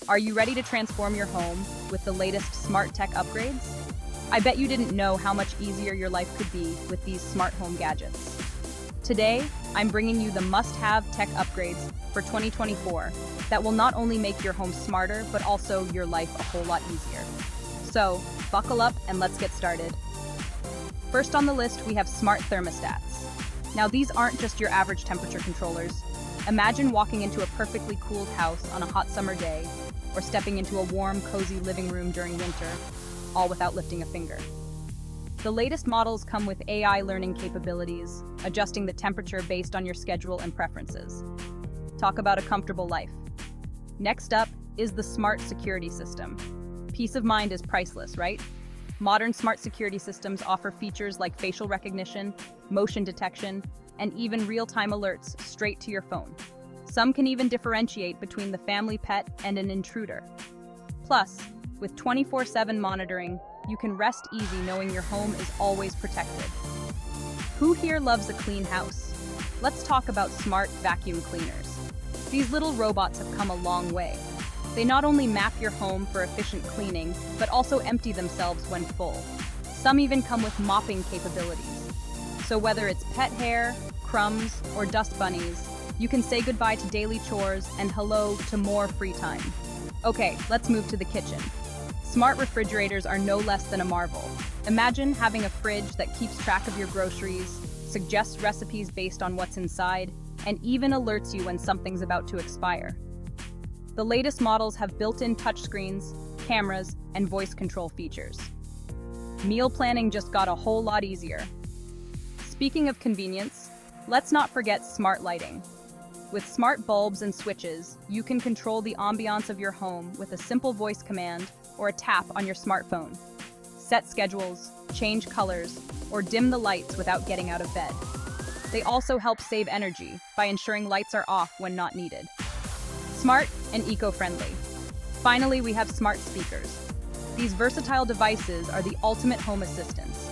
Are you ready to transform your home with the latest smart tech upgrades? I bet you didn't know how much easier your life could be with these smart home gadgets. Today, I'm bringing you the must-have tech upgrades for 2024 that will not only make your home smarter, but also your life a whole lot easier. So, buckle up and let's get started. First on the list, we have smart thermostats. Now, these aren't just your average temperature controllers. Imagine walking into a perfectly cooled house on a hot summer day, or stepping into a warm, cozy living room during winter, all without lifting a finger. The latest models come with AI learning capabilities, adjusting the temperature based on your schedule and preferences. Talk about a comfortable life. Next up is the smart security system. Peace of mind is priceless, right? Modern smart security systems offer features like facial recognition, motion detection, and even real-time alerts straight to your phone. Some can even differentiate between the family pet and an intruder. Plus, with 24/7 monitoring, you can rest easy knowing your home is always protected. Who here loves a clean house? Let's talk about smart vacuum cleaners. These little robots have come a long way. They not only map your home for efficient cleaning, but also empty themselves when full. Some even come with mopping capabilities. So whether it's pet hair, crumbs, or dust bunnies, you can say goodbye to daily chores and hello to more free time. Okay, let's move to the kitchen. Smart refrigerators are no less than a marvel. Imagine having a fridge that keeps track of your groceries, suggests recipes based on what's inside, and even alerts you when something's about to expire. The latest models have built-in touchscreens, cameras, and voice control features. Meal planning just got a whole lot easier. Speaking of convenience, let's not forget smart lighting. With smart bulbs and switches, you can control the ambiance of your home with a simple voice command or a tap on your smartphone. Set schedules, change colors, or dim the lights without getting out of bed. They also help save energy by ensuring lights are off when not needed. Smart and eco-friendly. Finally, we have smart speakers. These versatile devices are the ultimate home assistants.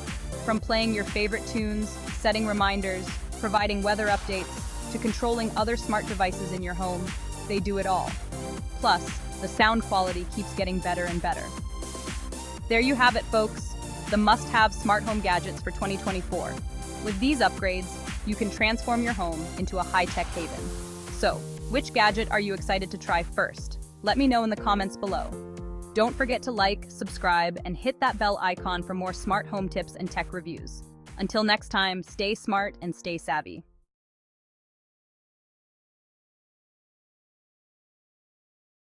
From playing your favorite tunes, setting reminders, providing weather updates, to controlling other smart devices in your home, they do it all. Plus, the sound quality keeps getting better and better. There you have it, folks, the must-have smart home gadgets for 2024. With these upgrades, you can transform your home into a high-tech haven. So, which gadget are you excited to try first? Let me know in the comments below. Don't forget to like, subscribe, and hit that bell icon for more smart home tips and tech reviews. Until next time, stay smart and stay savvy.